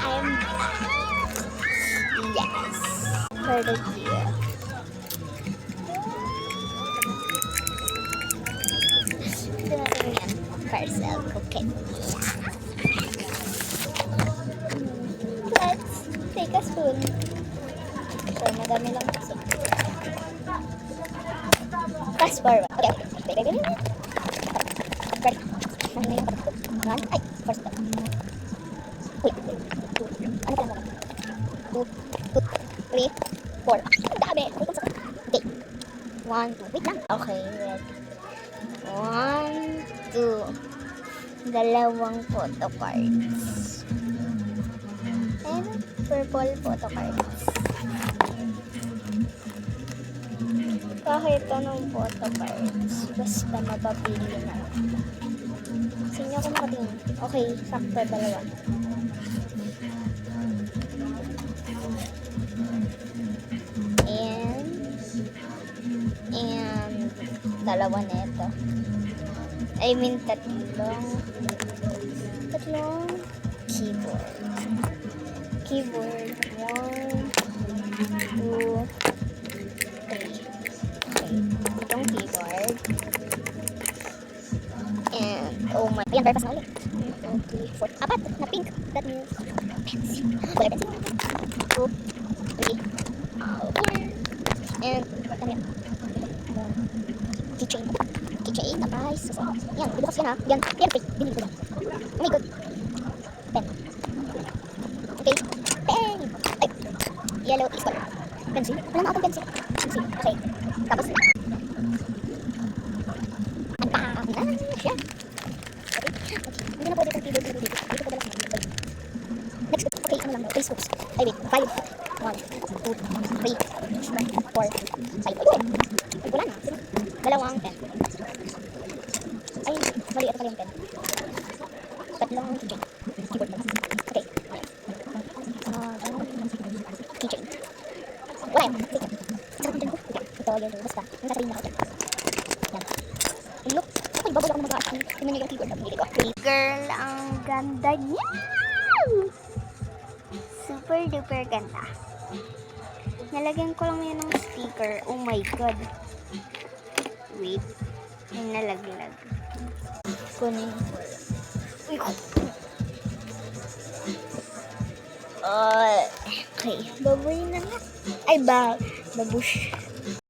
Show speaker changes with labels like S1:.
S1: I'm back. Yes. For the year. Ito natin yan. Parcel cookie. Let's take a spoon. So, madami lang kasi. Fast forward. Okay. Ready? One. Ay, first step. Wait. Two. Ano pa lang? 2, 3, 4. Ang dami. Okay. 1, 2. Wait lang. Okay, ready. 1, 2. Dalawang photo cards. And purple photo cards. Kahit anong photo cards. Basta mapapili na. Sino ako nakatingin? Okay, sakto dalawa. And dalawa nito. I mean tatlong keyboard. 1, 2, 3. Okay, itong keyboard. And oh my, ayan, purpose na ulit. 1, 2, 3, 4, apat na pink. That means pencil. Wala pencil. 2, 3, 4. And ano yan? Keychain. Tapos, yan, ibukas yan ha. Yan, binili ko yan. Oh my god. Pen. Okay, pen. Ay, yellow is color. Pencil. Wala na akong pencil. Okay. Tapos, ang dami na siya. Okay. Hindi na pwede itong keyboard dito. Dito ko dala. Next, okay, ano lang, 3 scoops. Ay, wait, 5. 1, 2, 3, 4, 5. Ay, wala na. Dalawang pen. Ay, mali. Ito pala yung pen. Tatlong keychain. Keyboard pala. Okay. Keychain. Wala yan. Sarap yung pen ko. Ito yung basta. Yung sasabihin na ako. Yan. Look. Ay, baboy ako na mag-aasal. Tingnan niyo yung keyboard na pinili ko. Girl, ang ganda niya! Super duper ganda. Nalagyan ko lang yan ng sticker. Oh my god. Wait. May nalaglag. Kunin ko. Uy, okay. Baboy na nga. Ay, babush.